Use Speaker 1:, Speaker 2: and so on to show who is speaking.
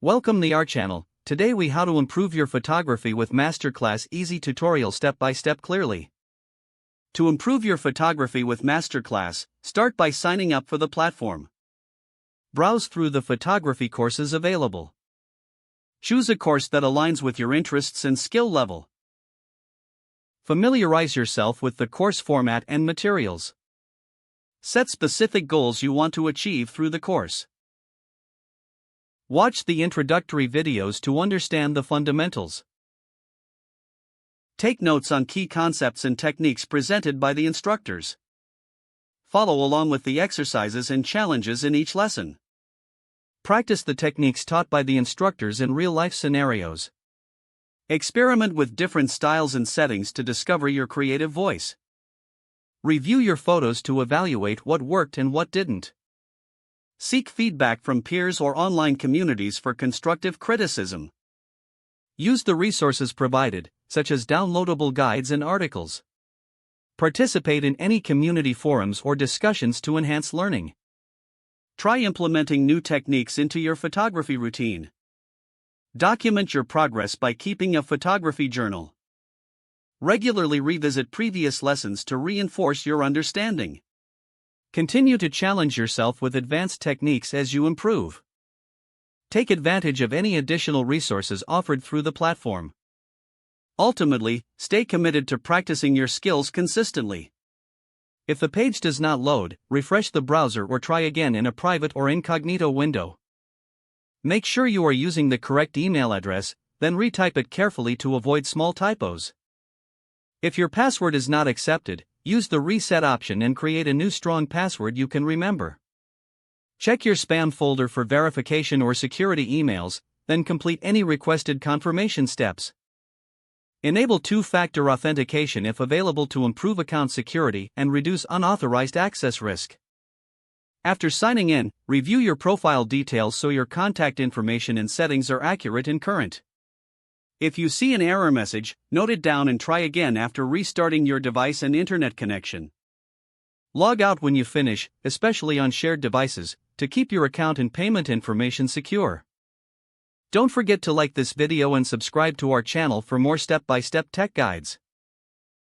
Speaker 1: Welcome to our channel. Today we how to improve your photography with MasterClass easy tutorial step by step clearly. To improve your photography with MasterClass, start by signing up for the platform. Browse through the photography courses available. Choose a course that aligns with your interests and skill level. Familiarize yourself with the course format and materials. Set specific goals you want to achieve through the course. Watch the introductory videos to understand the fundamentals. Take notes on key concepts and techniques presented by the instructors. Follow along with the exercises and challenges in each lesson. Practice the techniques taught by the instructors in real-life scenarios. Experiment with different styles and settings to discover your creative voice. Review your photos to evaluate what worked and what didn't. Seek feedback from peers or online communities for constructive criticism. Use the resources provided, such as downloadable guides and articles. Participate in any community forums or discussions to enhance learning. Try implementing new techniques into your photography routine. Document your progress by keeping a photography journal. Regularly revisit previous lessons to reinforce your understanding. Continue to challenge yourself with advanced techniques as you improve. Take advantage of any additional resources offered through the platform. Ultimately, stay committed to practicing your skills consistently. If the page does not load, refresh the browser or try again in a private or incognito window. Make sure you are using the correct email address, then retype it carefully to avoid small typos. If your password is not accepted, use the reset option and create a new strong password you can remember. Check your spam folder for verification or security emails, then complete any requested confirmation steps. Enable two-factor authentication if available to improve account security and reduce unauthorized access risk. After signing in, review your profile details so your contact information and settings are accurate and current. If you see an error message, note it down and try again after restarting your device and internet connection. Log out when you finish, especially on shared devices, to keep your account and payment information secure. Don't forget to like this video and subscribe to our channel for more step-by-step tech guides.